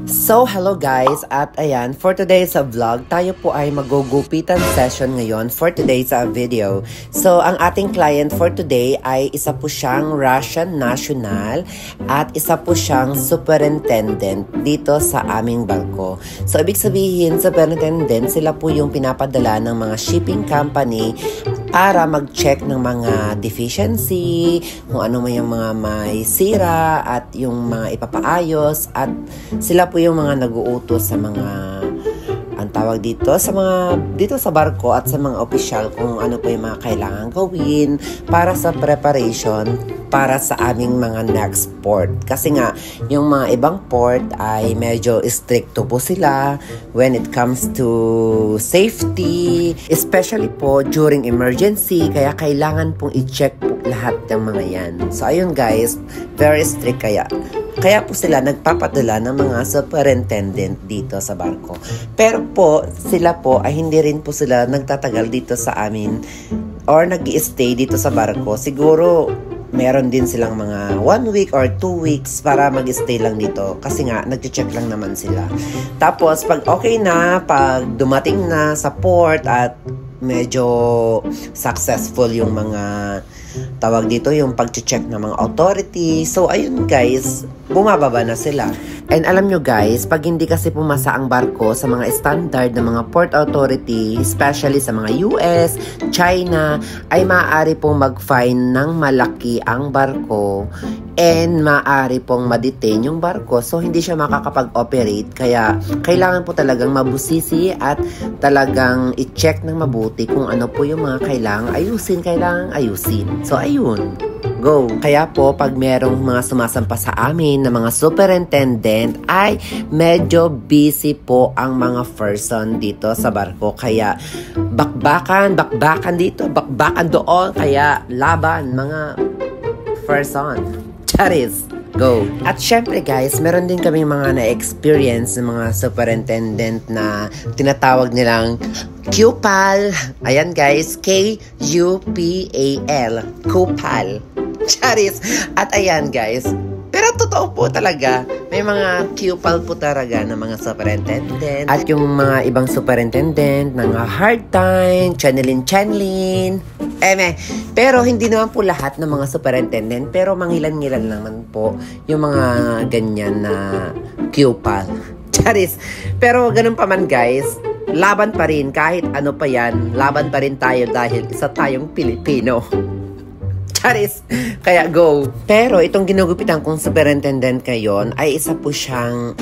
So, hello guys, at ayan, for today's vlog, tayo po ay magugupitan session ngayon for today's video. So, ang ating client for today ay isa po siyang Russian national at isa po siyang superintendent dito sa aming bangko. So, ibig sabihin, superintendent, sila po yung pinapadala ng mga shipping company para mag-check ng mga deficiency, kung ano man yung mga may sira at yung mga ipapaayos, at sila po yung mga nag-uutos sa mga ang tawag dito sa barko at sa mga opisyal kung ano po yung mga kailangan gawin para sa preparation para sa aming mga next port. Kasi nga, yung mga ibang port ay medyo stricto po sila when it comes to safety, especially po during emergency, kaya kailangan pong i-check po lahat ng mga yan. So, ayun guys, very strict kaya po sila nagpapadala ng mga superintendent dito sa barko. Pero po, sila po ay hindi rin po sila nagtatagal dito sa amin or nag-i-stay dito sa barko. Siguro, meron din silang mga 1 week or 2 weeks para mag-stay lang dito. Kasi nga, nag-check lang naman sila. Tapos, pag okay na, pag dumating na sa port at medyo successful yung mga tawag dito, yung pag-check ng mga authority. So, ayun guys, bumababa na sila. And alam nyo guys, pag hindi kasi pumasa ang barko sa mga standard ng mga port authority, especially sa mga US, China, ay maaari pong mag-fine ng malaki ang barko and maaari pong ma-detain yung barko. So, hindi siya makakapag-operate. Kaya, kailangan po talagang mabusisi at talagang i-check ng mabuti kung ano po yung mga kailangang ayusin. So, ayun. Go! Kaya po, pag merong mga sumasampa sa amin na mga superintendent, ay medyo busy po ang mga person dito sa barko. Kaya, bakbakan dito, bakbakan doon. Kaya, laban, mga person. Charis! Go! At syempre guys, meron din kami mga na-experience ng mga superintendent na tinatawag nilang Kupal. Ayan guys, K-U-P-A-L. Kupal. Charis! At ayan guys, pero totoo po talaga, may mga Kupal po talaga ng mga superintendent. At yung mga ibang superintendent ng hard time, channeling. Pero hindi naman po lahat ng mga superintendent, pero mangilan-ngilan naman po yung mga ganyan na Kupal. Charis! Pero ganun pa man guys, laban pa rin, kahit ano pa yan, laban pa rin tayo dahil isa tayong Pilipino. Charis! Kaya go! Pero itong ginugupitan kong superintendent ngayon ay isa po siyang